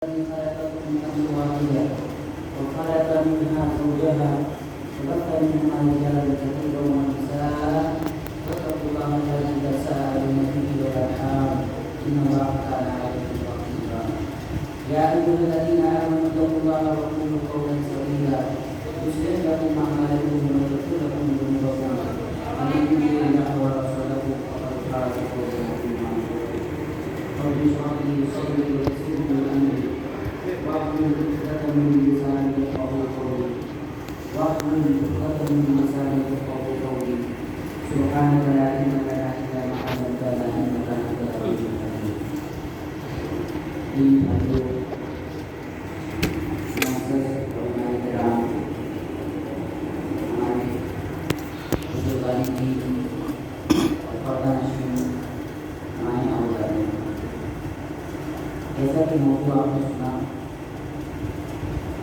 خلقكم من نفس واحدة وخلق منها زوجها وبث منهما رجالا كثيرا ونساء واتقوا الله الذي تساءلون به والأرحام إن الله كان عليكم رقيبا يا أيها الذين آمنوا اتقوا الله وقولوا قولا سديدا يصلح لكم أعمالكم ويغفر لكم ذنوبكم ومن يطع الله ورسوله فقد فاز فوزا عظيما رب اشرح لي صدري ويسر لي أمري واحلل عقدة من لساني يفقهوا قولي سبحانك لا علم لنا إلا ما علمتنا إنك أنت العليم الحكيم. جیسا کہ موضوع آپ نے سنا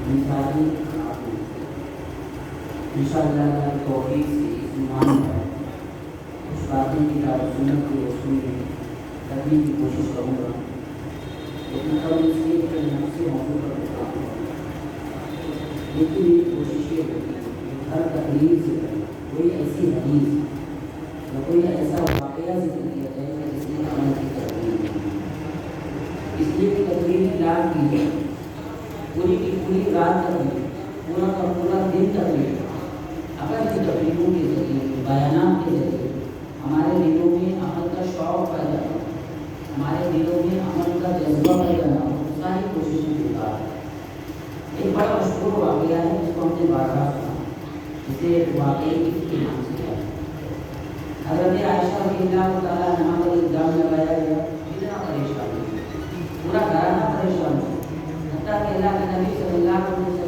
مثالی انشاءاللہ کی توفیق سے اس عنوان پر کچھ باتیں کتاب سنت کی روشنی میں کرنے کی کوشش کروں گا، لیکن قبل اس لیے کہ نفس موضوع پر بتاؤں گا، لیکن میری کوشش یہ ہوگی کہ ہر تقریر سے کوئی ایسی حدیث یا کوئی ایسا واقعہ ذکر کیا جائے کہ جس نے عمل کی تقریر کی، اس لیے کہ تقریر اعلان کی جائے پوری کی پوری رات تقریر، پورا کا پورا دن تقریر، اگر اس تقریروں کے ذریعے بیانات کے ذریعے ہمارے دلوں میں عمل کا شوق پیدا ہو، ہمارے دلوں میں عمل کا جذبہ پیدا نہ ہو، ساری کوششیں بیکار ہے۔ ایک بڑا مشہور واقعہ ہے جس کو ہم نے بارہا سنا، جسے واقعے کے نام سے کیا ہے۔ حضرت عائشہ رضی اللہ تعالیٰ عنہا پر الزام لگایا گیا، کتنا پریشان ہوئی، پورا گھرانہ پریشان ہو، حتیٰ کہ اللہ کے نبی صلی اللہ علیہ وسلم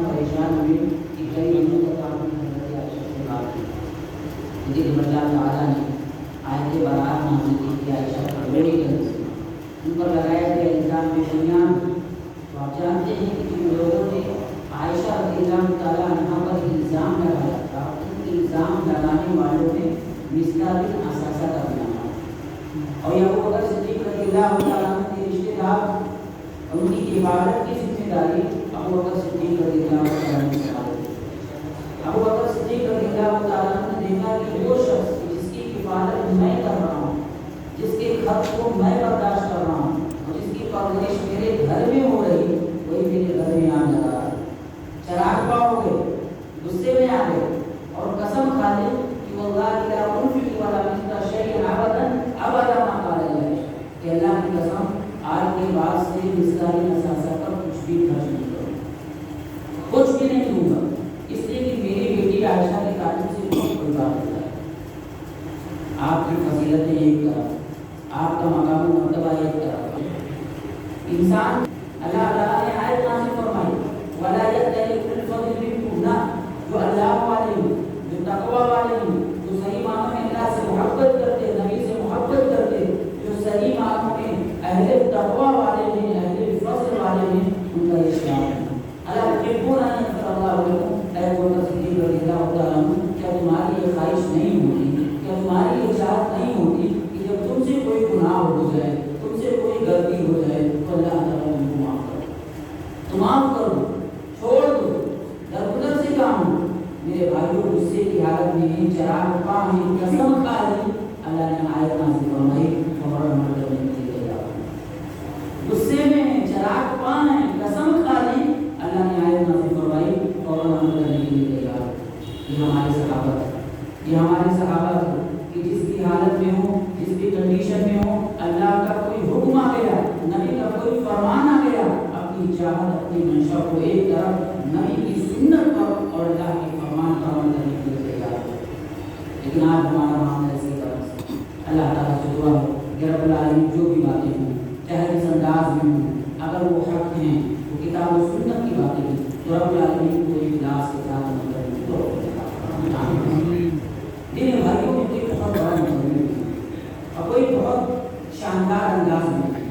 پریشان ہوئی کہ کئی دنوں تک آپ نے حضرت عائشہ سے بات کی، لیکن اللہ تعالیٰ نے آیت برات نازل کی کہ عائشہ پر بڑی غلطی ان پر لگایا گیا الزام بے بنیاد۔ تو آپ جانتے ہیں کہ جن لوگوں نے عائشہ رضی اللہ تعالیٰ عنہا پر الزام لگایا تھا، ان الزام لگانے والوں میں مصداق بن اساسہ کا بھی نام ہے، اور ابو بکر صدیق رضی اللہ تعالیٰ عنہ کے رشتے دار ان کی عبادت کی ذمہ داری ابو بکر صدیق رضی اللہ تعالیٰ عنہ نے سنبھالی۔ ابو بکر صدیق رضی اللہ تعالیٰ عنہ نے دیکھا کہ وہ شخص جس کی حفاظت میں کر رہا ہوں، جس کے خط کو میں برداشت کر رہا ہوں اور جس کی پرورش میرے گھر میں ہو رہی، وہی میرے گھر میں آگ لگا رہا ہے۔ چراغ پا ہو گئے، غصے میں آ گئے اور قسم کھا لی کہ واللہ لا انفق ولا مثل شیء ابدا ابدا ما قال علیہ، کہ اللہ کی قسم آج کے بعد سے مصداق اساسہ پر کچھ بھی خرچ نہیں کروں، کچھ بھی نہیں دوں گا، اس لیے کہ میری بیٹی عائشہ کے تعلق سے کوئی بات ہوتا ہے۔ آپ کی فضیلتیں ایک طرف، آپ کا مقام و مرتبہ ایک طرف، انسان اللہ تعالیٰ نے آیت نازل فرمائی وَلَا يَأْتَلِ أُولُو الْفَضْلِ مِنكُمْ، جو اللہ والے ہیں، جو تقوی والے ہیں، جو صحیح معنوں میں اللہ سے محبت کرتے، نبی سے محبت کرتے، جو صحیح معنوں میں اہل تقوی والے ہیں، اہل فضل والے ہیں، ان کا اسلام ہے۔ اللہ تحبون ان یغفر اللہ لکم، اے ابو بکر صدیق رضی اللہ تعالیٰ عنہ، کیا تمہاری یہ خواہش نہیں ہوتی، کیا تمہاری یہ چاہت نہیں ہوتی کہ جب تم سے کوئی گناہ ہو جائے، تم سے کوئی غلطی ہو جائے تو اللہ تعالیٰ تم کو معاف کرو، تو معاف کرو، چھوڑ دو، درگزر سے کام ہو۔ میرے بھائیوں غصے کی حالت میں ہیں، چراغ پا ہیں، قسم کھا لی، اللہ نے آیت نازل فرمائی فوراً عمل کرنے کے لیے تیار ہو۔ غصے میں ہیں، چراغ پا ہیں، قسم کھا لی، اللہ نے آیت نازل فرمائی فوراً عمل کرنے کے لیے تیار ہو۔ یہ ہماری صحابت ہے، یہ ہماری صحابت ہے کہ جس بھی حالت میں ہو، جس بھی کنڈیشن میں ہو، اللہ کا کوئی حکم آ گیا، نبی کا کوئی فرمان آ گیا، اپنی چاہت اپنی منشا کو ایک طرف، نبی کی سنت پر اور اللہ کے فرمان پر عمل کرنے کے لیے تیار ہو۔ لیکن آج ہمارا معاملہ اسی طرح سے، اللہ تعالیٰ سے دعا ہے کہ رب العالمین جو بھی باتیں ہوں چاہے جس انداز میں ہوں، اگر وہ حق ہیں، وہ کتاب و سنت کی باتیں ہیں، تو رب العالمین کو اخلاص کے ساتھ عمل کرنے کی توفیق عطا فرمائے۔ دین بھائیوں میں کوئی بہت بڑا مقدمہ نہیں اور کوئی بہت شاندار انداز میں نہیں،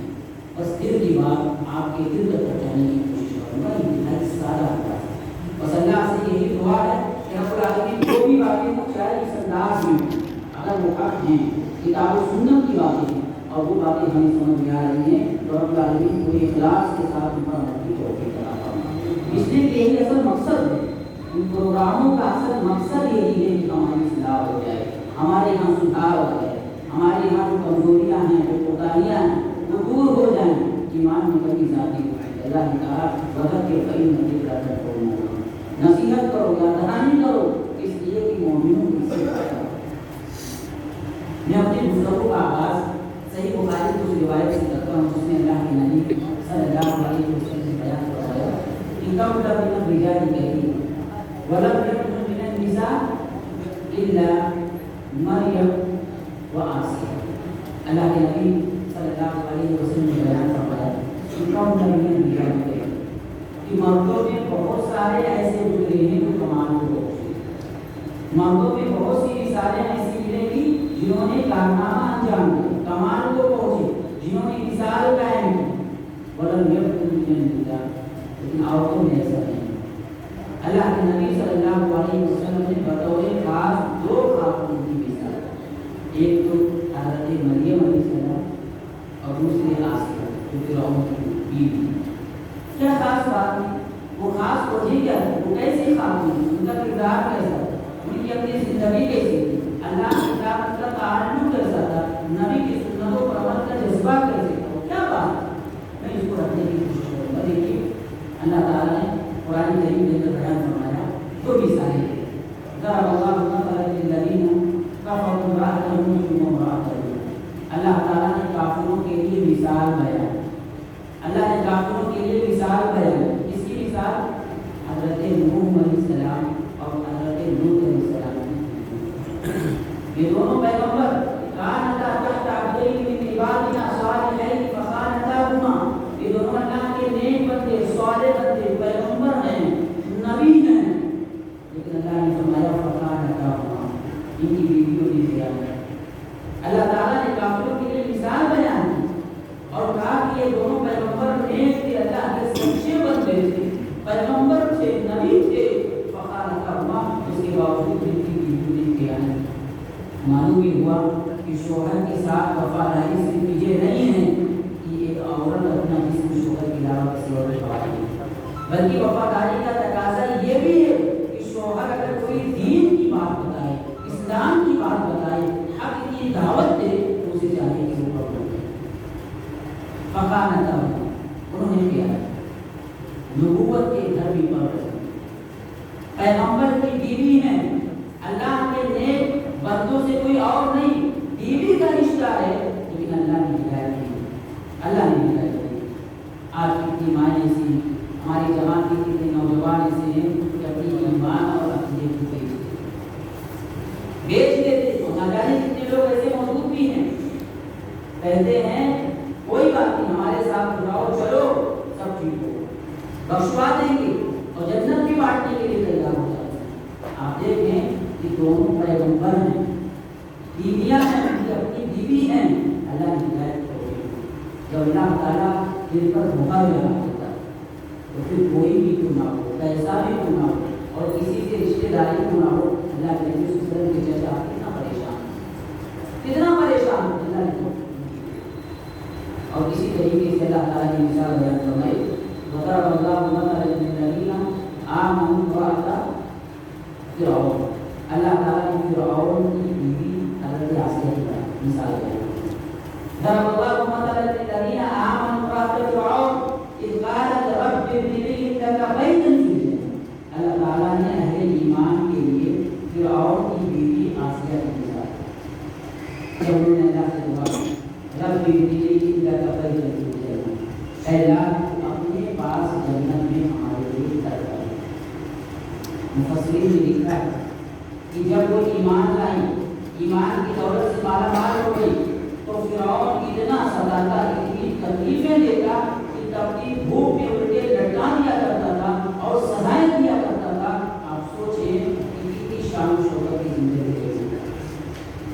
بس دل کی بات آپ کے دل تک پہنچانے کی کوشش کروں گا، انتہائی سادہ انداز ہے۔ بس اللہ سے یہی دعا ہے کہ رب العالمین جو بھی باتیں ہوں چاہے اس انداز میں، اگر وہ حق ہیں، کتاب و سنت کی باتیں ہیں اور وہ باتیں ہمیں سمجھ میں آ رہی ہیں تو رب العالمین پورے اخلاص کے ساتھ ان پر عمل کی توفیق عطا فرمائے۔ اس لیے کہ یہی اصل مقصد ہے، ان پروگراموں کا اصل مقصد یہی ہے کہ ہماری اصلاح ہو جائے، ہمارے یہاں سدھار ہو جائے، ہمارے یہاں جو کمزوریاں ہیں، جو کوتاہیاں ہیں وہ دور ہو جائیں، ایمان میں کمی ذاتی ہو۔ اللہ نے کہا وقت کے قریب نصیحت کرنا چھوڑنا، نصیحت کرو یا دہانی کرو اس لیے کہ مومنوں کی صفت۔ میں اپنی گفتگو کا آغاز صحیح بخاری کی اس روایت سے کرتا ہوں جس میں اللہ کے نبی صلی اللہ علیہ وسلم نے بیان فرمایا کہ کم من الرجال کثیر ولم يكن من النساء الا مریم وآسیہ۔ اللہ کے نبی صلی اللہ علیہ وسلم نے بیان فرمایا کہ کم من الرجال کثیر کہ مردوں میں بہت سارے ایسے گزرے ہیں جو کمال کو پہنچے، مردوں میں بہت سی مثالیں ایسی ملیں گی جنہوں نے کارنامہ انجام دیا، کمال کو پہنچے، جنہوں نے مثال قائم کی، ولم یکن من النساء لیکن عورتوں میں ایسا نہیں۔ اللہ کے نبی صلی اللہ علیہ وسلم نے بطور خاص دو خاتون کی مثال، ایک تو حضرت مریم علیہ السلام اور دوسری آسیہ جو فرعون کی بیوی۔ کیا خاص بات ہے؟ وہ خاص وجہ کیا ہے؟ وہ کیسے خاتون تھی؟ ان کا کردار کیسا تھا؟ ان کی اپنی زندگی کیسی تھی؟ اللہ کی کتاب کا تعلق کیسا تھا؟ نبی کی سنتوں پر عمل کا جذبہ کیسے تھا؟ کیا بات ہے؟ میں اس کو رکھنے کی کوشش کروں گا۔ دیکھیے اللہ تعالیٰ نے قرآن کریم کے اندر بیان فرمایا دو مثالیں دی۔ ضرب اللہ مثلا للذین کفروا امرأۃ نوح وامرأۃ لوط۔ اللہ تعالیٰ نے کافروں کے لیے مثال بیان، اللہ نے کافروں کے لیے مثال بیان۔ اس کی مثال حضرت نوح علیہ السلام اور حضرت لوط علیہ السلام، یہ دونوں پیغمبر کانتا تحت عبدین من عبادنا صالحین فخانتاہما، یہ دونوں اللہ کے نیک بندے، صالح بندے، پیغمبر ہیں، نبی ہیں، لیکن اللہ نے فرمایا فخانتاہما، ان کی بیویوں نے خیانت۔ اللہ تعالیٰ نے کافروں کے لیے مثال بیان کی اور کہا کہ یہ دونوں پیغمبر نیک تھے، اللہ کے سچے بندے تھے، پیغمبر تھے، نبی تھے، فخانتاہما، اس کے باوجود ان کی بیویوں نے خیانت۔ معلوم یہ ہوا کہ شوہر کے ساتھ وفاداری صرف یہ نہیں ہے کہ ایک عورت اپنا جسم شوہر کے علاوہ کسی اور کو پائے، بلکہ وفاداری کا تقاضا یہ بھی ہے کہ شوہر اگر کوئی دین کی بات بتائے، اسلام کی بات بتائے، حق کی دعوت دے تو اسے چاہیے کہ وہ قبول کرے۔ فخانتاہما، انہوں نے کیا نبوت کے گھر بھی پڑھ رہے، پیغمبر کی بیوی ہیں، اللہ کے نیک بندوں سے کوئی اور نہیں، بیوی کا رشتہ ہے، لیکن اللہ نے ہدایت دی، اللہ نے ہدایت دی۔ آج کتنی مائیں ایسی، ہماری جماعت کے کتنے نوجوان ایسے ہیں کہ اپنی ایمان اور عقیدے کو بیچ دیتے، تو نہ جانے کتنے لوگ ایسے موجود بھی ہیں، کہتے ہیں کوئی بات نہیں، ہمارے ساتھ جاؤ، چلو سب ٹھیک ہو، بخشوا دیں گے اور جنت بھی بانٹنے کے لیے تیار ہو جاتے ہیں۔ آپ دیکھیں کہ دونوں پیغمبر ہیں، بیویاں ہیں، ان کی اپنی بیوی ہیں، اللہ نے ہدایت کو دی۔ جب اللہ تعالیٰ دل پر دھوکہ لگا دیتا تو پھر کوئی بھی کیوں نہ ہو، پیسہ بھی کیوں نہ ہو اور کسی سے رشتے داری کیوں نہ ہو، اللہ کے نبی صلی اللہ علیہ وسلم کے چچا کتنا پریشان، کتنا پریشان اللہ نے۔ اور اسی طریقے سے اللہ تعالیٰ نے مثال بیان فرمائی وضرب اللہ مثلا للذین آمنوا امرأۃ فرعون۔ اللہ تعالیٰ نے فرعون کی بیوی حضرت آسیہ کی مثال بیان کی۔ ضرب اللہ مثلا للذین آمنوا امرأۃ فرعون اذ قالت رب ابن لی عندک بیتا فی الجنہ۔ اللہ تعالیٰ نے اہل ایمان کے لیے فرعون کی بیوی آسیہ کی مثال دی۔ جب انہوں نے اللہ سے دعا کی رب ابن لی عندک بیتا فی الجنہ، اے اللہ اپنے پاس جنت میں ہمارے لیے گھر بنا۔ مفسرین نے لکھا ہے کہ جب وہ ایمان لائی، ایمان کی دولت سے مالا مال ہو گئی تو فرعون اتنا ستاتا، اتنی تکلیفیں دیتا کہ اپنی بھوک میں الٹے لٹکا دیا کرتا تھا اور سزائیں دیا کرتا تھا۔ آپ سوچیں کہ کتنی شان و شوکت کی زندگی کیسی ہے۔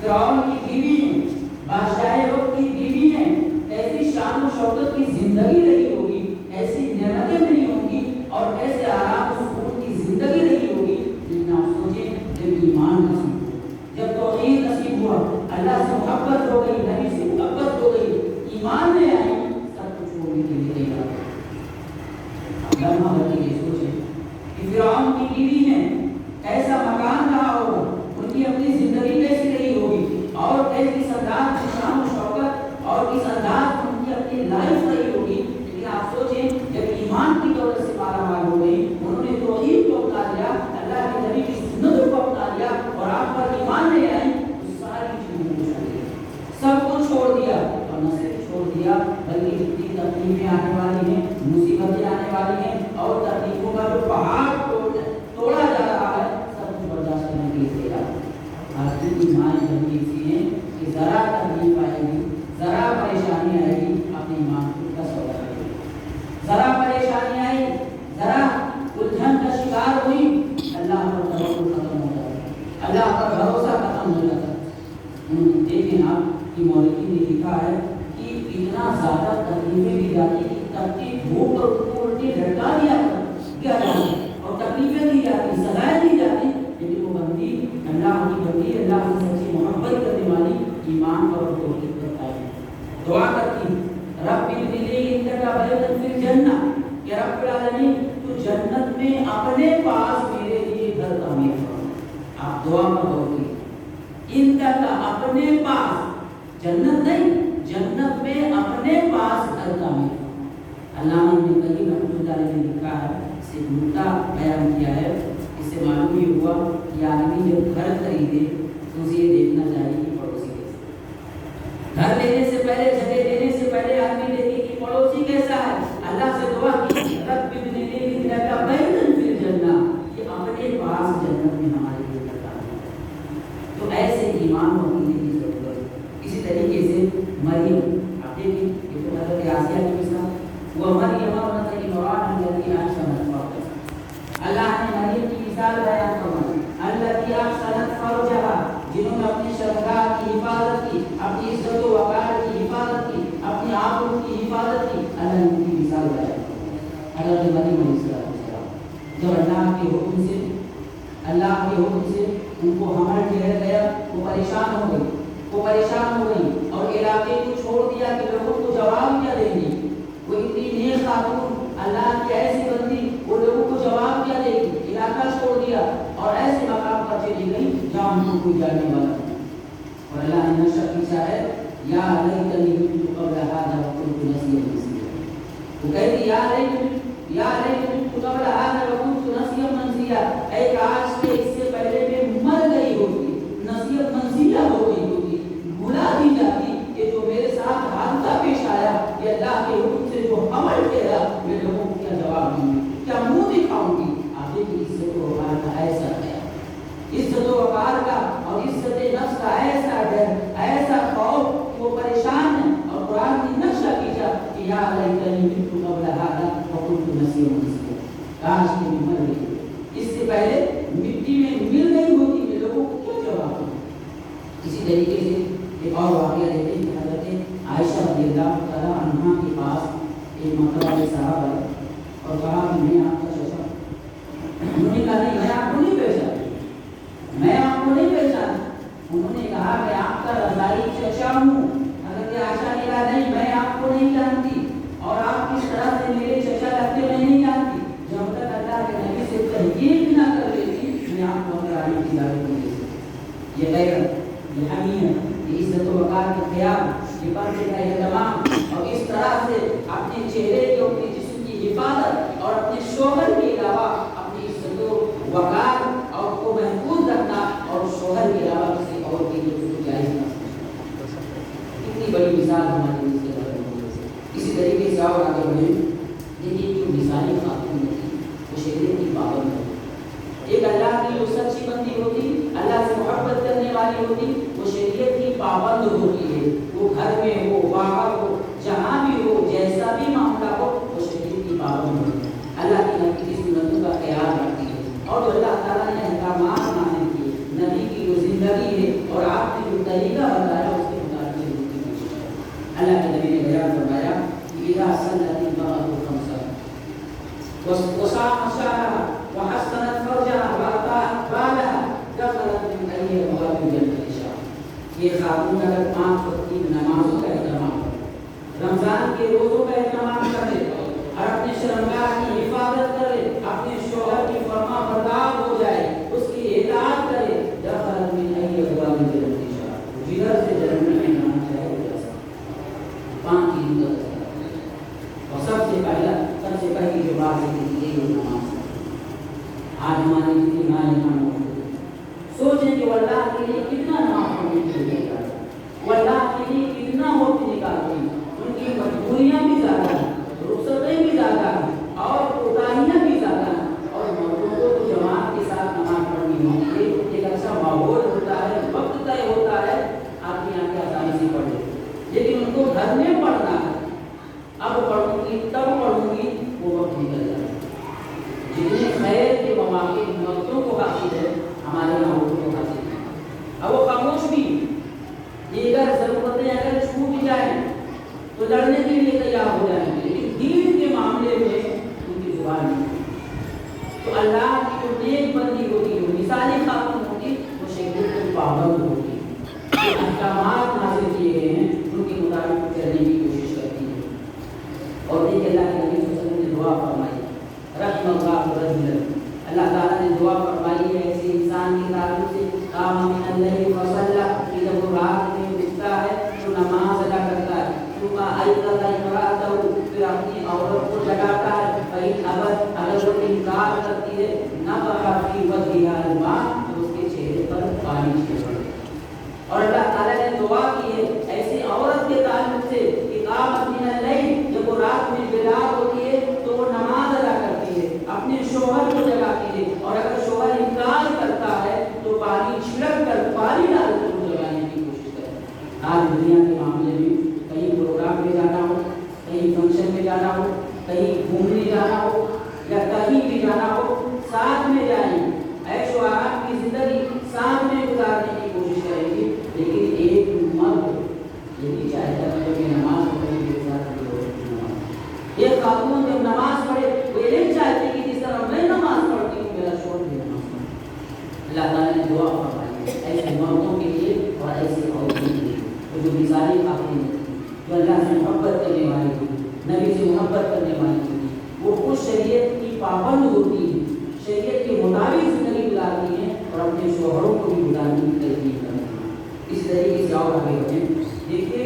فرعون کی بیوی ہیں، بادشاہ لوگ کی بیوی ہیں، ایسی شان و شوکت کی زندگی رہی ہوگی، ایسی نعمتیں ملی ہوں گی اور ایسے آرام و سکون کی زندگی رہی ہوگی، لیکن آپ سوچیں جب ایمان نصیب ہوا، جب توحید نصیب ہوا، اللہ سے محبت ہو گئی، نبی سے محبت ہو گئی، لمحہ بھر کے لیے سوچیں کہ فرعون کی بیوی نے ایسا مکان رہا ہوگا، ان کی اپنی زندگی کیسی رہی ہوگی، اور کس انداز کی شان و شوکت اور کس انداز ان کی اپنی لائف رہی ہوگی۔ لیکن آپ سوچیں جب ایمان کی دولت سے مالا مال ہو گئی، انہوں نے توحید کو اپنا لیا، اللہ کے نبی کی سنت کو اپنا لیا اور آپ پر ایمان لے آئے، تو ساری چیزیں چھوڑ دی، سب کچھ چھوڑ دیا، اور نہ صرف چھوڑ دیا بلکہ جتنی تکلیفیں آنے والی ہیں، مصیبتیں آنے والی ہیں اور تکلیفوں کا جو پہاڑ توڑا جا رہا ہے، سب کچھ برداشت کرنے کے لیے تیار۔ آج کی ایمان بنی اسی ہیں کہ ذرا تکلیف آئے گی، ذرا پریشانی آئے گی، اپنے ایمان کو کا سودا کرے گی، ذرا پریشانی آئی، ذرا الجھن کا شکار ہوئی، اللہ پر توکل ختم ہو جاتا ہے، اللہ پر بھروسہ ختم ہو جاتا ہے۔ دیکھیں آپ کہ مولوی نے لکھا ہے کہ اتنا زیادہ تکلیفیں دی جاتی کہ تکلیف بھوک اور الٹی لٹکا دیا جاتا اور تکلیفیں دی جاتی، سزائیں دی جاتی، لیکن وہ بندی اللہ کی بندی، اللہ کی سچی محبت کرنے والی ایمان پر توحید کرتا ہے، دعا کرتی رب ابن لی عندک بیتا فی الجنہ، کہ رب العالمین تو جنت میں اپنے پاس میرے لیے گھر تعمیر کرو۔ آپ دعا میں ہوگی عندک اپنے پاس، جنت نہیں، جنت میں اپنے پاس گھر تعمیر کرو۔ علامہ ابن قیم رحمۃ اللہ علیہ نے لکھا ہے، اس سے نکتہ بیان کیا ہے، اس سے معلوم ہی ہوا کہ آدمی جب گھر خریدے تو اسے یہ دیکھنا چاہیے کہ پڑوسی کیسا، گھر لینے سے پہلے، جگہ لینے سے پہلے آدمی دیکھے کہ پڑوسی کیسا ہے۔ اللہ سے دعا کی رب ابن لی عندک بیتا فی الجنہ، کہ اپنے پاس جنت میں ہمارے لیے گھر تعمیر کرو۔ تو ایسے ایمان و عقیدے کی ضرورت ہے۔ اسی طریقے سے مریم، آپ دیکھیں یہ تو حضرت آسیہ کی مثال، وہ مریم ابنۃ عمران التی احسنت فرجها، اللہ نے مریم کی مثال بیان فرمائی، التی احسنت فرجها، جنہوں نے اپنی شرمگاہ کی حفاظت کی، اپنی عزت و وقار کی حفاظت کی، اپنی آبرو کی حفاظت کی، اللہ نے ان کی مثال بیان فرمائی۔ حضرت مریم علیہ السلام جب اللہ کے حکم سے ان کو حمل ٹھہر گیا، وہ پریشان ہو گئی اور علاقے کو چھوڑ دیا کہ لوگوں کو جواب کیا دیں گی، وہ اتنی نیک خاتون، اللہ کی ایسی بندی، وہ لوگوں کو جواب کیا دے گی، علاقہ چھوڑ دیا اور ایسے مقام پر چلی گئی جہاں ان کو کوئی جاننے والا نہیں، اور اللہ نے نقشہ کھینچا ہے، یا لیتنی مت قبل ھذا وکنت نسیا منسیا، وہ کہتی یا لیتنی مت قبل ھذا وکنت نسیا منسیا، اے کاش کہ اس سے پہلے میں مر گئی ہوتی، نسیت منسیہ ہو گئی ہوتی، بھلا دی جاتی کہ جو میرے ساتھ حادثہ پیش آیا، یہ اللہ کے حکم سے جو عمل کیا، میں لوگوں کو کیا جواب دوں گی، کیا منہ دکھاؤں گی۔ آپ دیکھیں عزت و وقار کا ایسا ہے، عزت و وقار کا اور عزت نفس کا ایسا ڈر، ایسا خوف کہ وہ پریشان ہے، اور قرآن نے نقشہ کھینچا کہ یا لیتنی مت قبل ھذا وکنت نسیا منسیا، کاش کہ میں مر گئی، اس سے پہلے مٹی میں مل گئی ہوتی، میں لوگوں کو کیا جواب دوں۔ اسی طریقے سے ایک اور واقعہ دیکھتے ہیں کہ حضرت عائشہ رضی اللہ تعالیٰ عنہا کے پاس ایک مرتبہ کے صاحب آئے اور کہا کہ میں آپ کا چچا، انہوں نے کہا نہیں میں آپ کو نہیں پہچانا، انہوں نے کہا کہ آپ کا رضائی چچا ہوں۔ حضرت عائشہ نے کہا نہیں میں آپ کو نہیں جانتی، اور آپ کس طرح سے میرے چچا لگتے میں نہیں جانتی، جب تک اللہ کے نبی سے تحقیق نہ کر لیتی میں آپ کو اپنے آنے کی دعوت نہیں دے سکتی۔ یہ غیرت، یہ حمیت، یہ عزت و وقار کا خیال، یہ پردے کا اہتمام، اور اس طرح سے اپنے چہرے کی، اپنے جسم کی حفاظت اور اپنے شوہر کے علاوہ اپنی عزت و وقار اور کو محفوظ رکھنا، اور شوہر کے علاوہ کسی اور کی جو اس کو جائز نہ سمجھنا، کتنی بڑی مثال ہمارے لیے اس کے۔ اسی طریقے سے اور آگے بڑھیں، دیکھیے جو مثالی خاتون ہوتی وہ شریعت کی پابند ہوتی، ایک اللہ کی جو سچی بندی ہوتی، اللہ سے محبت کرنے والی ہوتی، وہ شریعت کی پابند ہوتی ہے، وہ گھر میں ہو، باہر ہو، جہاں بھی ہو، جیسا بھی معاملہ ہو، وہ شریعت کی پابند ہوتی ہے، اللہ کی نبی کی سنتوں کا خیال رکھتی ہے، اور جو اللہ تعالیٰ نے احکامات نازل کیے، نبی کی جو زندگی ہے اور آپ نے جو طریقہ بتایا اس کے مطابق زندگی کی ہے۔ اللہ کے نبی نے بیان فرمایا کہ اذا صلت المرأة خمسها وصامت شهرها وحسنت فرجها وأطاعت بالها دخلت من أي أبواب الجنة شاءت۔ یہ خاتون اگر 5 وقت کی نمازوں کا اہتمام کرے، رمضان کے روزوں کا اہتمام کرے اور اپنے شرمگاہ کی حفاظت اعتبار سے دیکھیے وہ نماز آج ہماری جتنی ماں یہاں سوچیں کہ وہ اللہ کے لیے کتنا نماز پڑھنے کے لیے تیار ہے، وہ اللہ کے لیے کتنا وقت نکالتی ہیں، ان کی مجبوریاں بھی زیادہ ہیں، رخصتیں بھی زیادہ ہیں اور کوتاہیاں بھی زیادہ ہیں، اور مردوں کو تو جماعت کے ساتھ نماز پڑھنی ہوتی ہے، ایک ایسا ماحول ہوتا ہے، وقت طے ہوتا ہے، آپ کی آنکھیں آسانی سے پڑھ لیتے ہیں، لیکن ان کو گھر میں پڑھنا ہے، اب پڑھوں گی تب پڑھوں گی، وہ وقت نکل جاتا ہے۔ جتنے خیر کے مواقع مردوں کو حاصل ہے ہمارے یہاں عورتوں کو حاصل ہے، اب وہ خاموش بھی، یہ اگر ضرورتیں اگر چھوٹ جائیں تو لڑنے کے لیے تیار ہو جائیں گے، لیکن دین کے معاملے میں ان کی زبان نہیں۔ تو اللہ کی جو نیک بندی ہوتی ہے، مثالی خاتون ہوتی، وہ شریعت کے پابند ہوتی، جو احکامات نازل کیے گئے ہیں ان کے مطابق چلنے کی کوشش کرتی ہے۔ اور دیکھیں اللہ کے نبی صلی اللہ علیہ وسلم نے دعا فرمائی، رحم اللہ رجلا، اللہ تعالیٰ نے دعا فرمائی ہے ایسے انسان کے تعلق سے، قام من اللیل فصلی، کہ جب وہ رات میں اٹھتا ہے تو نماز ادا کرتا ہے، ثم ایقظ امرأتہ، پھر اپنی عورت کو جگاتا ہے، فإن ابت، اگر وہ انکار کرتی ہے، نضح فی وجہہا الماء، تو اس کے چہرے پر پانی چھڑکتا ہے۔ اور اللہ تعالیٰ نے دعا کی ہے ایسی عورت کے تعلق سے کہ قامت من اللیل، جب وہ رات میں بیدار ہوتی ہے تو وہ نماز ادا کرتی ہے، اپنے شوہر کو جگاتی ہے، اور اگر شوہر انکار کرتا ہے تو پانی چھڑک کر پانی ڈال کر وہ جگانے کی کوشش کرے۔ آج دنیا کے معاملے میں کہیں پروگرام میں جانا ہو، کہیں فنکشن میں جانا ہو، کہیں گھومنے جانا ہو یا کہیں بھی جانا ہو، ساتھ میں جائیں، عیش و آرام کی زندگی ساتھ میں گزارنے کی کوشش کریں گے، لیکن ایک مرد یہ بھی چاہتا ہے کہ نماز پڑھنے کے ساتھ ایک خاتون جب نماز پڑھے وہ یہ نہیں چاہتی کہ جس طرح میں نماز پڑھتی ہوں میرا شوہر بھی نماز پڑھے۔ اللہ تعالیٰ نے دعا فرمائی ایسے مردوں کے لیے اور ایسے عورتوں کے لیے، وہ جو مثالی خاتون ہوتی جو اللہ سے محبت کرنے والی ہوتی، نبی سے محبت کرنے والی ہوتی، وہ خود شریعت کی پابند ہوتی ہے، شریعت کے مطابق زندگی گزارتی ہیں اور اپنے شوہروں کو بھی گزارنے کی ترغیب کرتی ہیں۔ اس طریقے سے اور آگے بڑھیں، دیکھیے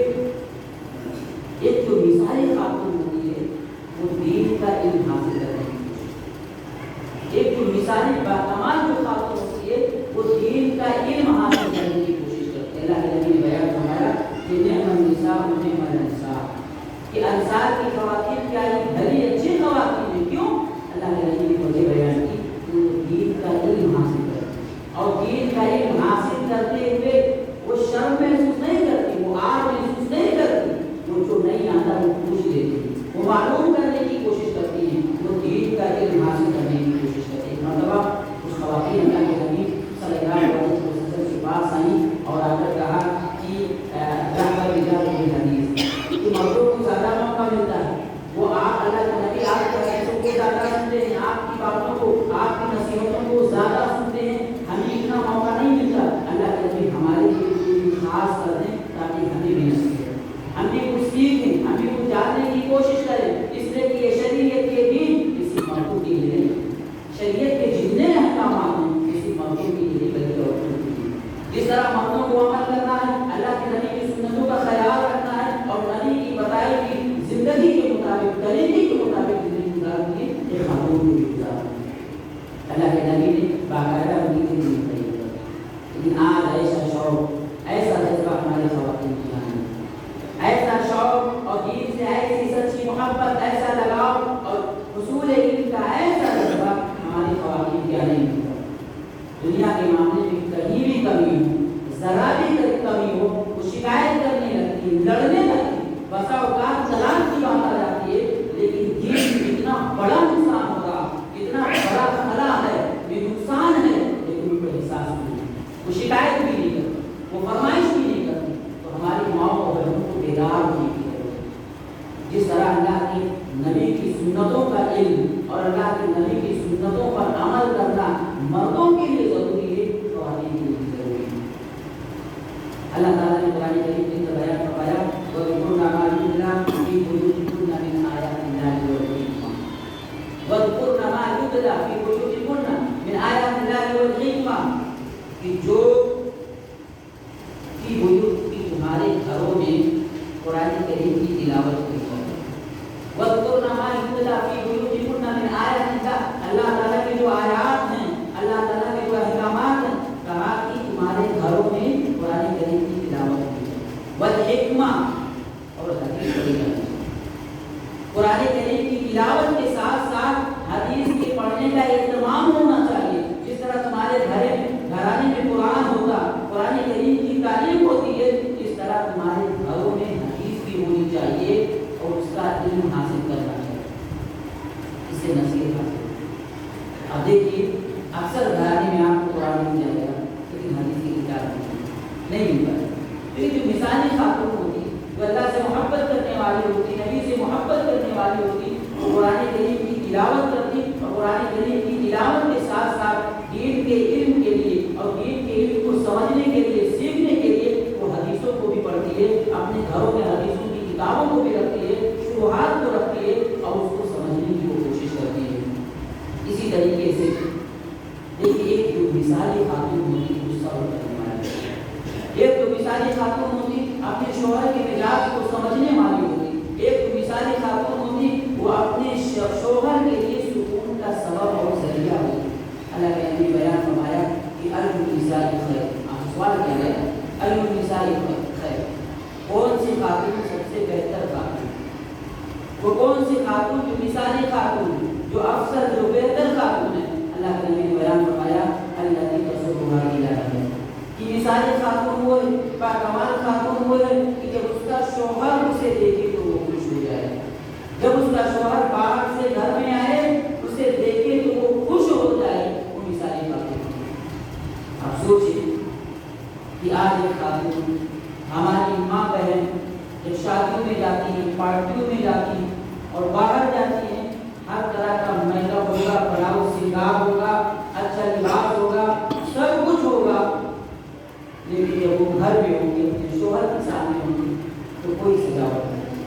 ایک جو مثالی خاتون ہوتی ہے وہ دین کا علم حاصل کرنے کی کوشش، ایک جو مثالی باکمال جو خاتون ہوتی ہے وہ دین کا علم حاصل کرنے کی کوشش کرتی ہے۔ اللہ کے نبی نے بیان فرمایا کہ نعم النساء نعم الانساء، کہ انصار کی خواتین کیا یہ بھلی اچھی خواتین ہیں، کیوں؟ اللہ کے نبی نے وجہ بیان کی کہ وہ دین کا علم حاصل کرتی اور دین کا علم حاصل کرتے ہوئے وہ شرم محسوس نہیں کرتی، وہ آر محسوس نہیں کرتی، وہ جو نہیں آتا وہ پوچھ لیتی، وہ معلوم کرنے کی کوشش کرتی ہیں، وہ دین کا علم حاصل کرنے کی کوشش کرتی ہیں۔ ایک مرتبہ اس خواتین اللہ کے نبی صلی اللہ علیہ وسلم کے پاس آئیں اور آ کر کہا کہ رحمت رجال بالحدیث، کہ مردوں کو زیادہ موقع ملتا ہے، وہ آپ اللہ کے نبی آپ کے حدیثوں کو زیادہ سنتے ہیں، آپ کی باتوں کو آپ کی نصیحتوں کو زیادہ سنتے ہیں، ہمیں اتنا موقع نہیں ملتا۔ اللہ کے نبی ہمارے لیے خاص کر دیں تاکہ ہمیں بھی نصیحت، ہم بھی کچھ سیکھیں، ہم بھی کچھ جاننے کی کوشش کریں، اس لیے کہ یہ شریعت کے دین کسی مردوں کے لیے نہیں، شریعت کے جتنے احکامات ہیں کسی مردوں کے لیے بلکہ عورتوں کے لیے۔ جس طرح مردوں کو عمل کرنا ہے، اللہ کے نبی کی سنتوں کا خیال رکھنا ہے اور نبی کی بتائی ہوئی زندگی کے مطابق طریقے کے مطابق زندگی گزارنی ہے، یہ خاتون کو بھی گزارنی ہے۔ اللہ کے نبی نے باقاعدہ ان کے لیے طریقہ، لیکن آج ایسا شوق ایسا جذبہ ہمارے خواتین کی جان ہے، ایسا شوق اور دین سے ایسی سچی محبت، ایسا لگاؤ اور حصول علم کا ایسا جذبہ ہماری خواتین کیا نہیں ہوتا۔ دنیا کے معاملے میں کہیں بھی کمی ہو، ذرا بھی کمی ہو، وہ شکایت کرنے لگتی ہے، لڑنے لگتی ہے، بسا اوقات طلاق کی بات آ جاتی ہے، لیکن دین اتنا بڑا نقصان ہوگا، اتنا بڑا خلا ہے، یہ نقصان ہے، لیکن ان کو احساس نہیں ہے، وہ شکایت بھی نہیں کرتی، وہ فرمائش بھی نہیں کرتی۔ تو ہماری ماں اور بہنوں کو بیدار ہونے کی ضرورت ہے۔ جس طرح اللہ کے نبی کی سنتوں کا علم اور اللہ کے نبی کی سنتوں پر عمل کرنا مردوں کے لیے ضروری ہے، خواتین کے لیے بھی ضروری ہے۔ اللہ تعالیٰ نے قرآن کریم میں بیان فرمایا وَاذْكُرْنَ مَا يُتْلَىٰ فِي بُيُوتِكُنَّ مِنْ آيَاتِ اللَّهِ وَالْحِكْمَةِ وَاذْكُرْنَ مَا يُتْلَىٰ فِي بُيُوتِكُنَّ مِنْ آيَاتِ اللَّهِ وَالْحِكْمَةِ، کہ جو فی بیوت کی تمہارے گھروں میں قرآن کریم کی تلاوت ہوئی ہے۔ وَاذْكُرْنَ مَا يُتْلَىٰ فِي بُيُوتِكُنَّ مِنْ اللہ تعالیٰ کے جو آیات ہیں، اللہ تعالیٰ کے جو احکامات ہیں، کہا کہ تمہارے گھروں میں قرآن کریم کی تلاوت کی والحکمہ اور حدیث پڑھی جائے۔ قرآن کریم کی تلاوت کے ساتھ ساتھ حدیث کے پڑھنے کا اہتمام ہونا چاہیے۔ جس طرح تمہارے گھرانے میں قرآن ہوتا، قرآن کریم کی تعلیم ہوتی ہے، اس طرح تمہارے گھروں میں حدیث بھی ہونی چاہیے اور اس کا علم حاصل کرنا چاہیے، اس سے نصیحت حاصل۔ اب دیکھیے اکثر گھرانے میں آپ کو قرآن مل جائے گا لیکن حدیث کی کتاب نہیں مل پاتی۔ لیکن جو مثالی خاتون ہوتی، جو اللہ سے محبت کرنے والی ہوتی، نبی سے محبت کرنے والی ہوتی، وہ قرآن کریم کی تلاوت کرتی اور قرآن کریم کی تلاوت کے ساتھ ساتھ دین کے علم کے لیے اور دین کے علم کو سمجھنے کے لیے، سیکھنے کے لیے وہ حدیثوں کو بھی پڑھتی ہے، اپنے گھروں میں حدیثوں کی کتابوں کو بھی رکھتی ہے، شروحات کو رکھتی ہے اور اس کو سمجھنے کی وہ کوشش کرتی ہے۔ اسی طریقے سے دیکھیے ایک جو مثالی خاتون ہوتی ہے وہ صبر کرنے والی، ایک جو مثالی خاتون ہوتی اپنے شوہر کے مزاج کو سمجھنے والی ہوتی، ایک جو مثالی خاتون ہوتی وہ اپنے شوہر کے لیے سکون کا سبب اور ذریعہ ہوتی۔ اللہ کے نبی بیان فرمایا کہ النساء خیر، آپ سوال کیا گیا النساء خیر، کون سی خاتون سب سے بہتر خاتون؟ وہ کون سی خاتون جو مثالی خاتون، جو افضل، جو بہتر خاتون ہے؟ اللہ کے نبی بیان فرمایا التي تصبها الى رحمه، کہ مثالی خاتون وہ ہے، باکمال خاتون وہ ہے کہ جب اس کا شوہر اسے دیکھے تو وہ خوش ہو جائے، جب اس کا شوہر باہر سے گھر میں آئے اسے دیکھے تو وہ خوش ہو جائے، وہ مثالی خاتون۔ آپ سوچیں کہ آج ایک خاتون، ہماری ماں بہن جب شادیوں میں جاتی ہیں، پارٹیوں میں جاتی ہیں اور باہر جاتی ہیں، ہر طرح کا میک اپ ہوگا، بناؤ سنگار ہوگا، اچھا لباس ہوگا، سب کچھ ہوگا، لیکن جب وہ گھر میں ہوں گے، اپنے شوہر کے سامنے ہوں گے تو کوئی سجاوٹ نہیں،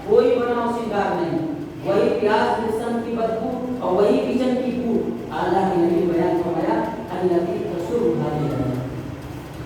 کوئی بناؤ سنگار نہیں، وہی پیاز لہسن کی بدبو اور وہی کچن کی بو۔ اللہ کے نبی بیان فرمایا الذی تسرها الجنہ،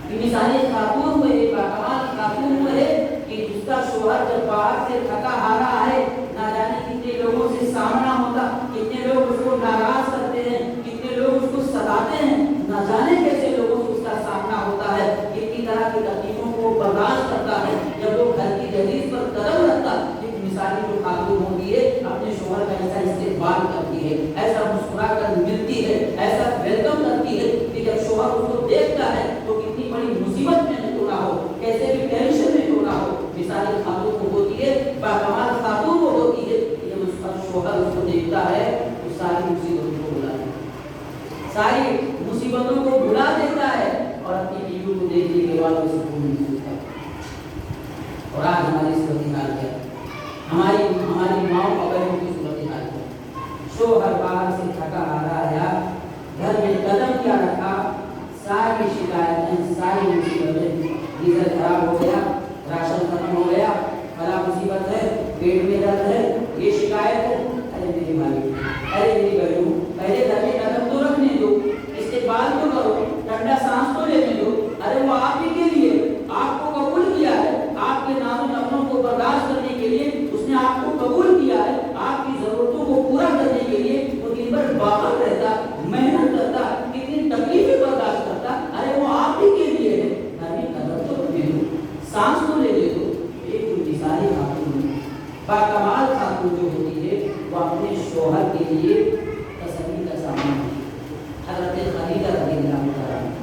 کہ مثالی خاتون وہ ہے، باکمال خاتون وہ ہے کہ جس کا شوہر جب باہر سے تھکا ہارا آئے، نہ جانے کتنے لوگوں سے سامنا ہوتا، کتنے لوگ اس کو ناراض کرتے ہیں، کتنے لوگ اس کو ستاتے ہیں، نہ جانے کیسے لوگوں سے اس کا سامنا ہوتا ہے، کتنی طرح کی تکلیفوں کو برداشت کرتا ہے، جب وہ گھر کی دہلیز پر قدم رکھتا، ایک مثالی جو خاتون ہوتی ہے اپنے شوہر کا ایسا استقبال کرتی ہے، ایسا مسکرا کر ملتی ہے، ایسا ویلکم کرتی ہے کہ جب شوہر اس کو دیکھتا ہے تو کتنی بڑی مصیبت میں کیوں نہ ہو، کیسے بھی ٹینشن میں کیوں نہ ہو، مثالی خاتون وہ ہوتی ہے، باکمال خاتون وہ ہوتی ہے، جب اس کا شوہر اس کو دیکھتا ہے تو ساری مصیبتوں کو بھلا دیتا ہے، ساری مصیبتوں کو بھلا دیتا ہے اور اپنی بیوی کو دیکھنے کے بعد اسے سکون محسوس کرتا ہے۔ اور آج ہماری صورتحال کیا ہے؟ ہماری ماں اور بہنوں کی صورتحال کیا ہے؟ شوہر باہر سے تھکا ہارا آیا، گھر میں قدم کیا رکھا، ساری شکایتیں، ساری مصیبتیں، گیزر خراب ہو گیا، راشن ختم ہو گیا، بڑا مصیبت ہے، پیٹ میں درد ہے، یہ شکایت ہے۔ ارے میرے بھائی، ارے میری بہنوں، پہلے گھر میں قدم تو رکھنے دو، استقبال تو کرو، ٹھنڈا سانس تو لینے دو۔ ارے وہ آپ ہی کے لیے، آپ کو قبول کیا ہے، آپ کے نازک اپنوں کو برداشت کرنے کے لیے اس نے آپ کو قبول کیا ہے، آپ کی ضرورتوں کو پورا کرنے کے لیے وہ دن بھر باہر رہتا، محنت کرتا، کتنی تکلیفیں برداشت کرتا۔ ارے وہ آپ ہی کے لیے ہے، گھر میں قدم تو رکھنے دو، سانس تو لینے دو۔ ایک جو مثالی خاتون، باکمال خاتون جو ہوتی ہے وہ اپنے شوہر کے لیے تسلی کا سامان ہے۔ حضرت خدیجہ رضی اللہ تعالیٰ عنہ،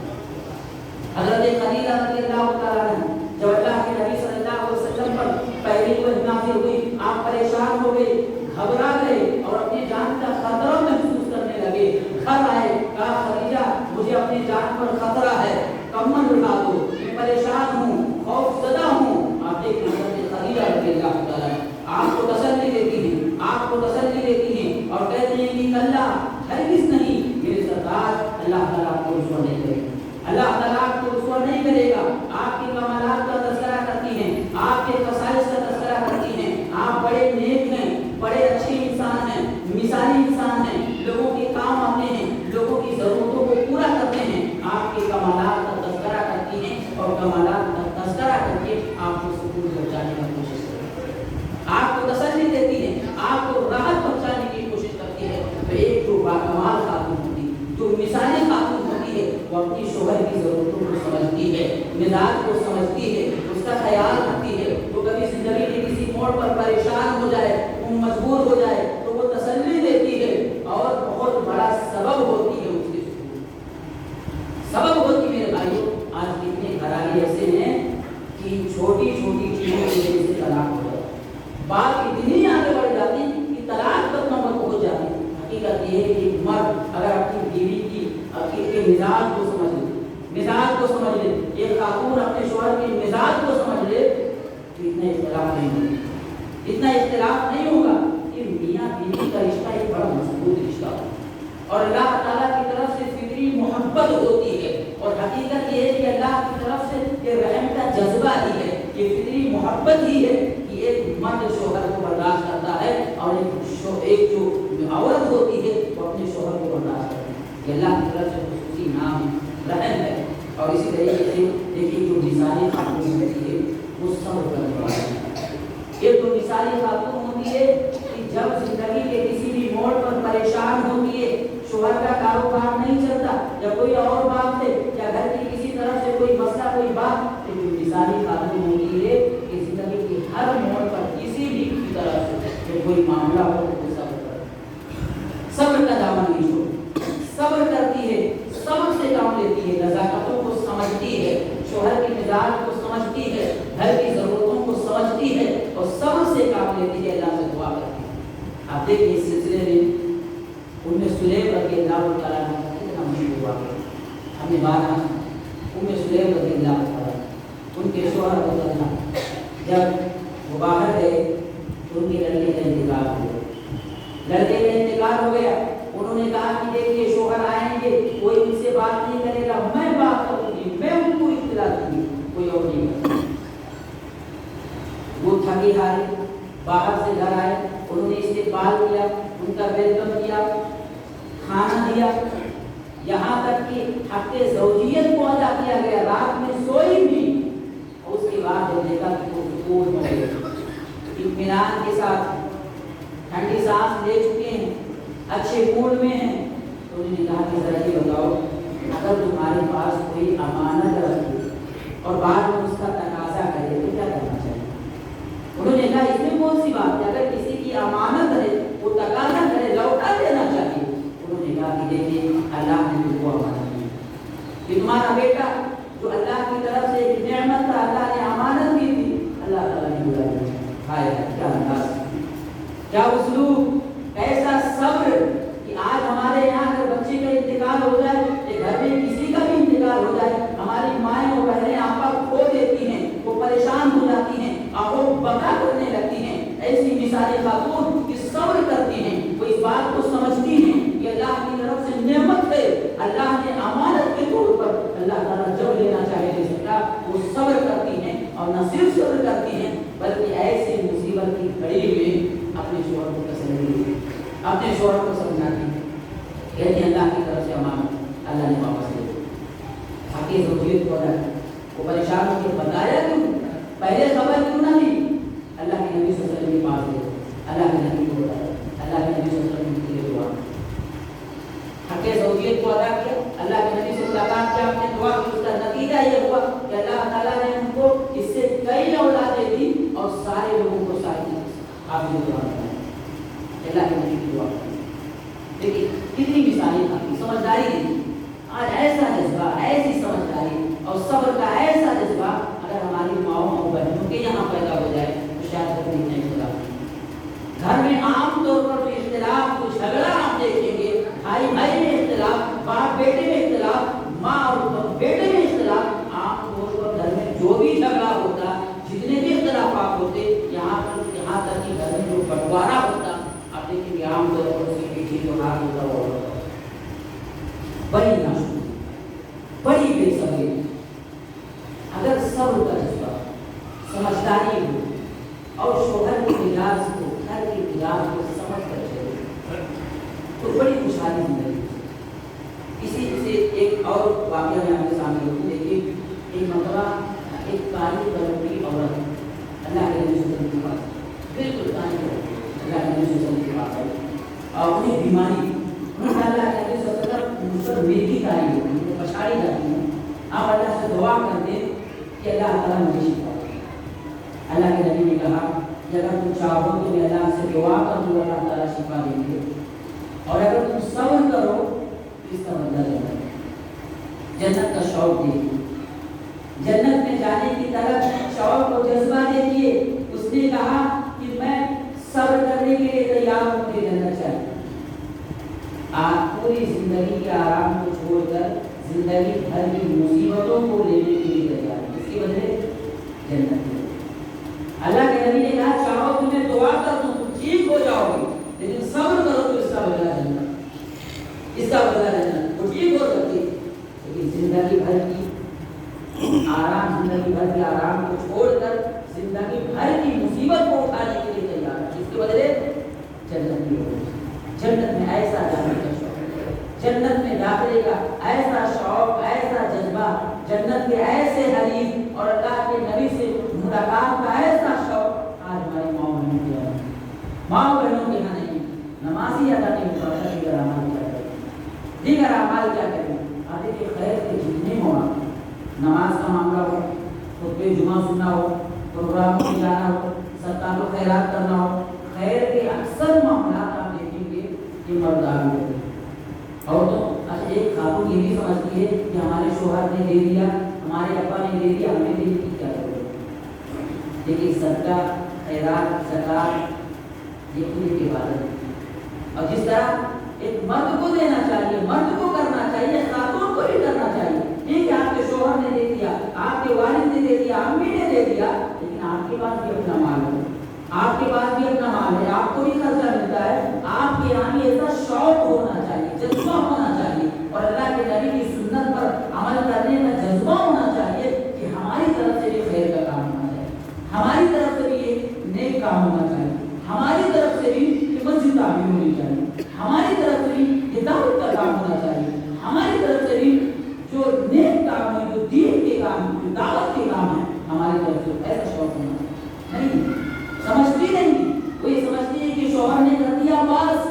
حضرت خدیجہ رضی اللہ تعالیٰ عنہ جب اللہ کے نبی صلی اللہ علیہ وسلم پر پہلی وحی نازل ہوئی، آپ پریشان ہو گئے، گھبرا گئے اور اپنی جان کا خطرہ محسوس کرنے لگے۔ گھر آئے، کہا خدیجہ مجھے اپنی جان پر خطرہ ہے، کمبل اٹھا دو، میں پریشان ہوں، خوف زدہ ہوں۔ آپ دیکھیں حضرت خدیجہ رضی اللہ تعالیٰ آپ کو تسلی دیتی ہیں، آپ کو تسلی دیتی ہیں اور کہتے ہیں کہ اللہ ہرگز نہیں، میرے سردار اللہ تعالیٰ آپ کو رسوا نہیں کرے گا، اللہ تعالیٰ آپ کو رسوا نہیں کرے گا۔ آپ کے کمالات کا تذکرہ کرتی ہیں، آپ کے خصائص کا تذکرہ کرتی ہیں، آپ بڑے نیک ہیں، بڑے اچھے انسان ہیں، مثالی انسان ہیں، لوگوں کے کام آتے ہیں، لوگوں کی ضرورتوں کو پورا کرتے ہیں۔ آپ کے کمالات کا تذکرہ کرتی ہیں اور کمالات کا تذکرہ کر کے آپ کو سکون پہنچانے کا کوشش کرتی ہیں، آپ کو تسلی دیتی ہیں، آپ کو راحت پہنچانے کی کوشش کرتی ہے۔ تو ایک جو باکمال مزاج کو سمجھتی ہے، اس کا خیال رکھتی ہے. تو کبھی زندگی کے کسی موڑ پر پریشان ہو جائے، وہ مجبور ہو جائے تو وہ تسلی دیتی ہے اور بہت بڑا سبب ہوتی ہے اس کے سبب ہوتی. میرے بھائیوں، آج کتنے گھرانے ایسے ہیں کہ چھوٹی چھوٹی چیزوں کی وجہ سے طلاق ہو جاتا ہے. بات اتنی آگے بڑھ جاتی کہ طلاق تک نوبت پہنچ جاتی. حقیقت یہ ہے کہ مرد اگر اپنی بیوی کے مزاج کو سمجھ لے، ایک خاتون اپنے شوہر کے مزاج کو سمجھ لے تو اتنا اختلاف نہیں ہوگا کہ میاں بیوی کا رشتہ ایک بڑا مضبوط رشتہ ہو اور اللہ تعالیٰ کی طرف سے فطری محبت ہوتی ہے. اور حقیقت یہ ہے کہ اللہ کی طرف سے یہ رحم کا جذبہ ہی ہے، یہ فطری محبت ہی ہے کہ ایک مرد شوہر کو برداشت کرتا ہے اور ایک جو عورت ہوتی ہے وہ اپنے شوہر کو برداشت کرتی ہے. یہ اللہ کی طرف سے خصوصی نام رحم ہے. اور اسی طریقے سے دیکھیے جو مثالی خاتون ہوتی ہے وہ صبر کرنے والی ہے. ایک تو مثالی خاتون ہوتی ہے کہ جب زندگی کے کسی بھی موڑ پر پریشان ہوتی ہے، شوہر کا کاروبار نہیں چلتا یا کوئی اور بات ہے یا گھر کی کسی طرف سے کوئی مسئلہ کوئی بات، تو جو مثالی خاتون ہوتی ہے کہ زندگی کے ہر موڑ پر کسی بھی کی طرف سے جب کوئی معاملہ ہو تو صبر کا دامن نہیں چھوڑتی، صبر کرتی ہے، صبر سے کام لیتی ہے، نزاکتوں کو سمجھتی ہے، شوہر کے مزاج کو سمجھتی ہے، گھر کی ضرورتوں کو سمجھتی ہے اور صبر سے کام لیتی ہے، اللہ سے دعا کرتی ہے. آپ دیکھیں اس سلسلے میں ام سلیم رضی اللہ تعالیٰ عنہ کتنا مشہور ہوا ہے. ہم نے بات ام سلیم رضی اللہ تعالیٰ ان کے شوہر رضی اللہ جب وہ باہر گئے تو ان کے لڑکے کا انتقال ہو گیا. لڑکے کا انتقال ہو گیا. انہوں نے کہا کہ دیکھیے شوہر آئیں گے، کوئی ان سے بات نہیں کرے گا، میں بات کروں گی، میں ان کو اطلاع دوں گی، کوئی اور نہیں کرے. وہ تھکی ہاری باہر سے گھر آئے، انہوں نے استقبال کیا، ان کا ویلکم کیا، کھانا دیا، یہاں تک کہ حق زوجیت کو ادا کیا گیا. رات میں سوئی بھی اور اس کے بعد جب دیکھا کہ وہ سکون ہو گئے، اطمینان کے ساتھ ٹھنڈی سانس لے چکے ہیں، اچھے موڈ میں ہیں، تو انہوں نے کہا کہ ذرا یہ بتاؤ اگر تمہارے پاس کوئی امانت رکھے اور بعد میں اس کا تقاضا کرے تو کیا کرنا چاہیے؟ انہوں نے کہا اس میں کون سی بات ہے، اگر کسی کی امانت ہے وہ تقاضا کرے لوٹا دینا چاہیے. انہوں نے کہا کہ دیکھیے اللہ نے تم کو امانت دی کہ تمہارا بیٹا جو اللہ کی طرف سے ایک نعمت تھا، اللہ نے امانت دی تھی، اللہ تعالیٰ نے بلا دیا. ہائے کیا انداز، کیا اسلوب، ایسا صبر کہ آج ہمارے یہاں اگر بچے کا انتقال ہو جائے یا گھر میں کسی کا بھی انتقال ہو جائے، ہماری مائیں اور بہنیں آپا کھو دیتی ہیں، وہ پریشان ہو جاتی ہیں، آہو بکا کرنے لگتی ہیں. ایسی مثالی خاتون کہ صبر کرتی ہیں، وہ اس بات کو سمجھتی ہیں کہ اللہ کی طرف سے نعمت ہے، اللہ نے امانت کے طور پر اللہ تعالیٰ جب لینا چاہے دے سکتا. وہ صبر کرتی ہیں اور نہ صرف صبر کرتی ہیں بلکہ ایسے مصیبت کی گھڑی میں اپنے شوہر کو تسلی دی، اپنے شوہر کو سمجھاتی ہے، کہتے اللہ کی طرف سے امانت اللہ نے واپس لے لی. حق زوجیت کو وہ پریشان ہو کے بتایا کیوں، پہلے خبر کیوں نہ دی؟ اللہ کے نبی صلی اللہ علیہ وسلم کے پاس گئے، اللہ کے نبی کو بتایا، اللہ کے نبی صلی اللہ علیہ وسلم کے لیے دعا، حق زوجیت کو ادا کیا، اللہ کے نبی سے ملاقات کیا، اپنے دعا کی. اس کا نتیجہ یہ ہوا کہ اللہ تعالیٰ نے ان کو اس سے کئی اولادیں دی اور سارے لوگوں کو ساری آپ نے دعا کرنا اللہ کے نبی کی دعا کرنا. دیکھیے کتنی مثالیں تھیں، سمجھداری دی. آج ایسا جذبہ، ایسی سمجھداری اور صبر کا ایسا جذبہ اگر ہماری ماؤں اور بہنوں کے یہاں پیدا ہو جائے تو شاید کبھی نہیں ہوگا. گھر میں عام طور پر کوئی اختلاف، کوئی جھگڑا آپ دیکھیں گے، بھائی بھائی میں اختلاف، باپ بیٹے میں اختلاف، ماں اور بیٹے میں اختلاف. عام طور پر گھر میں جو بھی جھگڑا ہوتا، جتنے بھی اختلافات ہوتے، یہاں تک کہ گھر میں جو بٹوارا ہوتا، آپ دیکھیں گے عام طور پر اس کے پیچھے جو ہاتھ ہوتا وہ ہوتا بڑی ناشکری، بڑی بے صبری. اگر صبر کا جذبہ، سمجھداری ہو اور شوہر کے مزاج کو، گھر کے مزاج کو سمجھ کر چلے تو بڑی خوشحالی زندگی. اسی سے ایک اور واقعہ میں آپ کے سامنے رکھوں. دیکھیے ایک مرتبہ ایک کالی کلر کی عورت اللہ کے نبی صلی اللہ علیہ وسلم کے پاس، بالکل کالی اللہ کے نبی صلی اللہ علیہ وسلم کے پاس آئی اور اپنی بیماری انہوں نے اللہ کے نبی صلی اللہ علیہ وسلم مجھ پر مرگی کاری ہوتی ہے، پچھاڑی جاتی ہے، آپ اللہ سے دعا کر دیں کہ اللہ تعالیٰ مجھے شفا دے۔ اللہ کے نبی نے کہا کہ اگر تم چاہو تو میں اللہ سے دعا کر دوں، اللہ تعالیٰ شفا دیں گے، اور اگر تم صبر کرو تو اس کا بدلہ لینا۔ جنت کا شوق دیکھیے، جنت میں جانے کی طرف شوق و جذبہ دیکھیے۔ اس نے کہا کہ میں صبر کرنے کے لیے تیار ہوں، مجھے جنت چاہیے۔ آپ پوری زندگی کے آرام کو چھوڑ کر زندگی بھر کی مصیبتوں کو لینے کے لیے تیار ہیں، اس کے بدلے جنت ہے۔ اللہ کے نبی نے کہا چاہو تو میں دعا کر دوں تم ٹھیک ہو جاؤ گے، لیکن صبر کرو تو اس کا بدلہ جنت، اس کا بدلہ جنت۔ وہ ٹھیک ہو سکتی لیکن زندگی بھر کی آرام، زندگی بھر کے آرام کو چھوڑ کر زندگی بھر کی مصیبت کو اٹھانے کے لیے تیار ہے، اس کے بدلے جنت بھی ہو۔ جنت میں ایسا جانے کا شوق، جنت میں داخلے کا ایسا شوق، ایسا جذبہ، جنت کے ایسے حریف اور اللہ کے نبی سے ملاقات کا ایسا شوق آج ہماری ماں بہنوں کے یہاں، ماں بہنوں کے یہاں نہیں۔ نمازی ادا نہیں ہوتا، دیگر اعمال کیا کریں، دیگر اعمال کیا کریں؟ آدھے کے خیر کے جتنے ہو، نماز کا معاملہ ہو، خطبہ جمعہ سننا ہو، پروگراموں میں جانا ہو، صدقات و خیرات کرنا ہو، خیر کے اکثر معاملات آپ دیکھیں گے کہ مرد آگے ہوتے ہیں۔ اور تو ایک خاتون یہ بھی سمجھتی ہے کہ ہمارے شوہر نے دے دیا، ہمارے ابا نے دے دیا، ہمیں دے کی کیا ضرورت؟ لیکن صدقہ، خیرات، زکات یہ خود کی عبادت ہے، اور جس طرح ایک مرد کو دینا چاہیے، مرد کو کرنا چاہیے، خاتون کو بھی کرنا چاہیے۔ یہ کہ آپ کے شوہر نے دے دیا، آپ کے والد نے دے دیا، امی نے دے دیا، لیکن آپ کے پاس بھی اپنا مال ہے، آپ کے پاس بھی اپنا مال ہے، آپ کو بھی خرچہ ملتا ہے، آپ کے یہاں بھی ایسا شوق ہونا چاہیے، جذبہ ہونا چاہیے، اور اللہ کے نبی کی سنت پر عمل کرنے کا جذبہ ہونا چاہیے کہ ہماری طرف سے بھی خیر کا کام ہونا چاہیے، ہماری طرف سے بھی ایک نیک کام ہونا چاہیے، ہماری طرف سے بھی مسجد تعمیر ہونی چاہیے، ہماری طرف سے بھی دعوت کا کام ہونا چاہیے، ہماری طرف سے بھی جو نیک کام ہے، جو دین کے کام ہے، جو دعوت کے کام ہے، ہماری طرف سے ایسا شوق ہونا چاہیے۔ نہیں سمجھتی نہیں، وہ یہ سمجھتی ہے کہ شوہر نے کر دیا بس،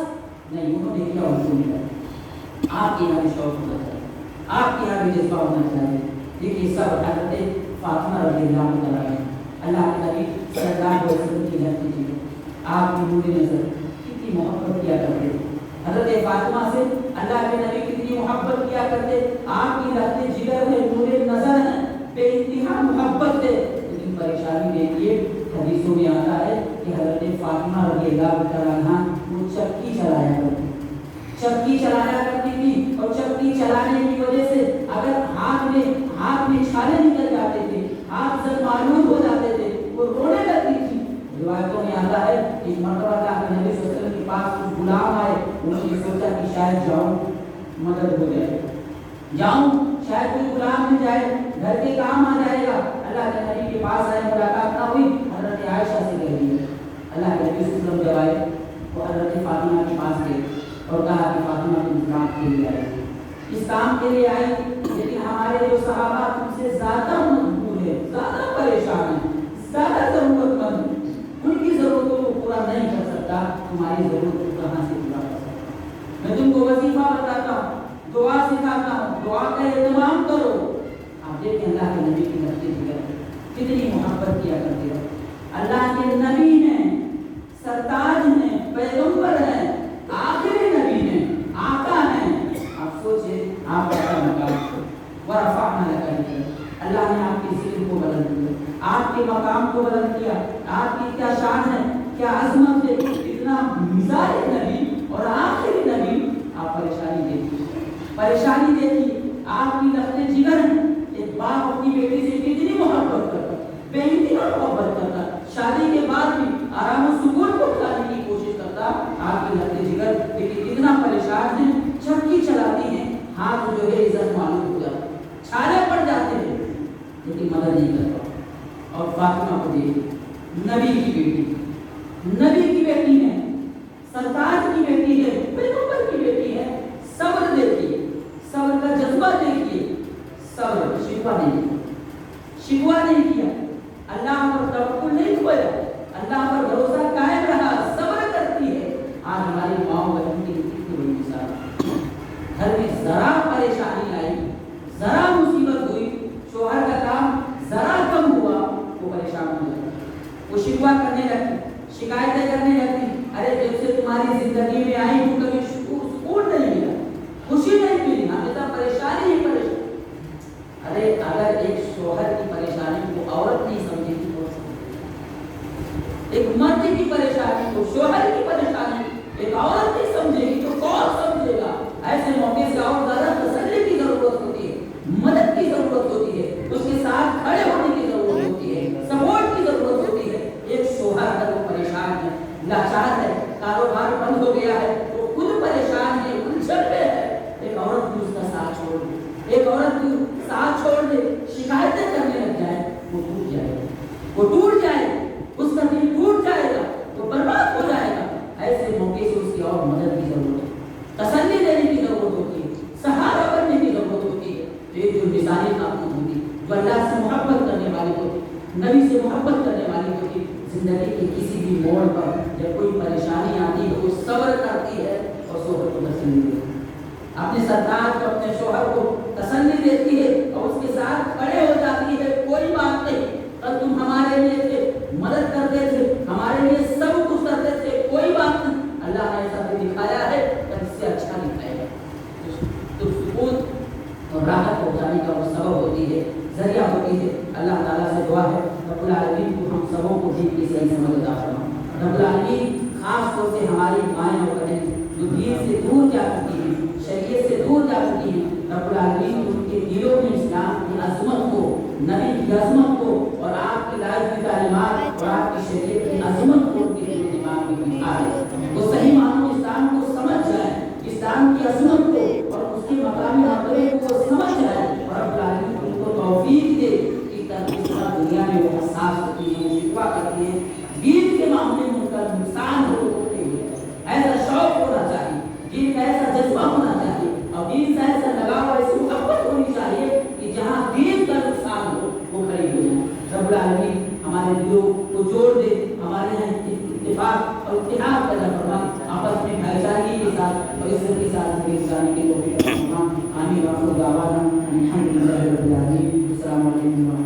نہیں، انہوں نے کیا ان کو نہیں کرا۔ آپ کے یہاں بھی شوق ہونا چاہیے، آپ کے یہاں بھی جذبہ ہونا چاہیے۔ دیکھیے سب حضرت فاطمہ رضی اللہ عنہ، اللہ کے نبی صلی اللہ علیہ وسلم کی لڑکی تھی، آپ کی نور نظر کتنی محبت کیا کرتے، حضرت فاطمہ سے اللہ کے نبی کتنی محبت کیا کرتے، آپ کی لگتے جگر ہے، نور نظر ہے، بے انتہا محبت ہے۔ لیکن پریشانی دیکھیے حدیثوں میں آتا ہے کہ حضرت فاطمہ رضی اللہ تعالیٰ عنہ وہ چکی چلایا کرتی، چکی چلایا کرتی تھی، اور چکی چلانے کی وجہ سے اگر ہاتھ میں چھالے نکل جاتے تھے، ہاتھ سے معلوم ہو جاتے تھے، وہ رونے لگتی تھی۔ روایتوں میں آتا ہے ایک مرتبہ اللہ کے نبی صلی اللہ علیہ وسلم کے پاس کچھ غلام آئے، انہوں نے سوچا کہ شاید جاؤں مدد ہو جائے، جاؤں شاید کوئی غلام مل جائے، گھر کے کام آ جائے گا۔ اللہ کے نبی کے پاس آئے، ملاقات نہ ہوئی، حضرت عائشہ سے کہہ دی، اللہ کے نبی صلی اللہ علیہ وسلم جب آئے وہ حضرت فاطمہ کے پاس گئے اور کہا کہ فاطمہ تم اس کام کے لیے آئی، اس کام کے لیے آئی، لیکن ہمارے جو صحابہ تم سے زیادہ مجبور ہیں، زیادہ پریشان ہیں، زیادہ ضرورت مند ہیں، ان کی ضرورتوں کو پورا نہیں کر سکتا، تمہاری ضرورت کو کہاں سے پورا کر سکتا؟ میں تم کو وظیفہ بتاتا ہوں، دعا سکھاتا ہوں، دعا کا اہتمام کرو۔ آپ دیکھیں اللہ کے نبی کی لڑکی کتنی محبت کیا کرتے ہیں، اللہ کے نبی ہیں، سرتاج ہیں، پیغمبر ہیں، آخری نبی ہیں، آقا ہیں۔ آپ سوچیں آپ کا مقام ورفعنا لک ذکرک، اللہ نے آپ کی ذکر کو بلند کیا، آپ کے مقام کو بلند کیا، آپ کی کیا شان ہے، کیا عظمت ہے، اتنا مثال نبی اور آخری نبی۔ آپ پریشانی دیکھیے، پریشانی دیکھیے، آپ کی لخت جگر ہے، ایک باپ اپنی بیٹی سے کتنی محبت کرتا، بے انتہا محبت کرتا، شادی کے بعد بھی آرام و سکون کو کھلانے کی کوشش کرتا، آپ کی لخت جگر، لیکن اتنا پریشان ہے، چکی چلاتی ہیں، ہاتھ جو ہے عزت معلوم ہو جاتا، چھالے پڑ جاتے ہیں، لیکن مدد نہیں کرتا۔ اور فاطمہ کو دیکھیں، نبی کی بیٹی، نبی کی بیٹی ہے، سرتاج کی بیٹی ہے، پیغمبر کی بیٹی ہے، صبر دیکھیے، صبر کا جذبہ دیکھیے، صبر، شکوہ نہیں کیا، اللہ پر توکل نہیں کھویا، اللہ پر بھروسہ قائم رہا، صبر کرتی ہے۔ آج ہماری ماں بہن کی کتنی بڑی مثال، گھر میں ذرا پریشانی آئی، ذرا مصیبت ہوئی، شوہر کا کام ذرا وہ شکوہ کرنے لگتی, شکایتیں کرنے لگتی, ارے جب سے تمہاری زندگی میں آئی ہوں کبھی سکون نہیں ملا, خوشی نہیں ملی, ہمیشہ پریشانی ہی پریشانی. ارے اگر ایک شوہر کی پریشانی کو عورت نہیں سمجھے گی تو ایک مرد کی پریشانی کو, شوہر کی پریشانی ایک عورت نہیں سمجھے گی تو کون سمجھے گا؟ ایسے موقع سے اور زیادہ تسلی کی ضرورت ہوتی ہے, مدد کی ضرورت ہوتی ہے, اس کے ساتھ کھڑے ہونے کی ضرورت ہوتی ہے, سپورٹ کی ضرورت ہوتی ہے. ایک شوہر اگر وہ پریشان ہے, لاچار ہے, کاروبار بند ہو گیا ہے, وہ خود پریشان ہے, الجھن میں ہے, ایک عورت بھی اس کا ساتھ چھوڑ دے, ایک عورت بھی ساتھ چھوڑ دے, شکایتیں کرنے لگ جائے, وہ ٹوٹ جائے گا, وہ ٹوٹ جائے گا, اس کا دل ٹوٹ جائے گا, وہ برباد ہو جائے گا. ایسے موقع سے اس کی اور مدد کی ضرورت ہے, تسلی دینے کی ضرورت ہوتی ہے, سہارا بننے کی ضرورت ہوتی ہے. تو یہ جو مثالی خاتون ہوتی, جو اللہ سے محبت کرنے والی ہوتی, نبی سے محبت کرنے والی ہوتی, زندگی کے کسی بھی موڑ پر جب کوئی پریشانی آتی ہے وہ صبر کرتی ہے اور شوہر کو تسلی دیتی ہے, اپنے سرکار کو, اپنے شوہر کو تسلی دیتی ہے اور اس کے ساتھ کھڑے ہو جاتی ہے. کوئی بات نہیں, کل تم ہمارے لیے تھے, مدد کرتے تھے, ہمارے لیے سب کچھ کرتے تھے, کوئی بات نہیں, اللہ نے ایسا بھی دکھایا ہے کہ اس سے اچھا دکھائے گا. تو سکون اور راحت پہنچانے کا وہ سبب ہوتی ہے, ذریعہ ہوتی ہے. اللہ تعالیٰ سے دعا ہے رب العالمین کو ہم سبوں کو دین کی صحیح سمجھ عطا فرمائے. رب العالمین خاص طور سے ہماری مائیں اور بہنیں جو دین سے دور جا چکی ہیں, شریعت سے دور جا چکی ہیں, رب العالمین ان کے دلوں میں اسلام کی عظمت کو, نبی کی عظمت کو اور آپ کی لائف کی تعلیمات اور آپ کی شریعت کی عظمت کو ان کے دماغ میں بٹھائے, وہ صحیح معنوں اسلام کو سمجھ جائیں, اسلام کی عظمت کو اور اس کے مقامی مرتبے کو سمجھ جائیں, اور رب العالمین ان کو توفیق دے کہ اس طرح دنیا میں وہ حساس ہوتی ہیں, شکوہ کرتی ہیں, دین کے معاملے میں ان کا نقصان ہوتے ہوئے ایسا شوق ہونا چاہیے, دین کا ایسا جذبہ ہونا چاہیے, اور دین سے ایسا لگاؤ, ایسی محبت ہونی چاہیے کہ جہاں دین کا نقصان ہو وہ کھڑی ہو جائے. رب العالمین ہمارے دلوں کو جوڑ دے, ہمارے یہاں اتفاق اور اتحاد پیدا فرمائے, آپس میں بھائی چارگی کے ساتھ اور عزت کے ساتھ گزارنے کے توفیق عطا فرمائے. آمین. وآخر دعوانا الحمدللہ رب العالمین. السلام علیکم.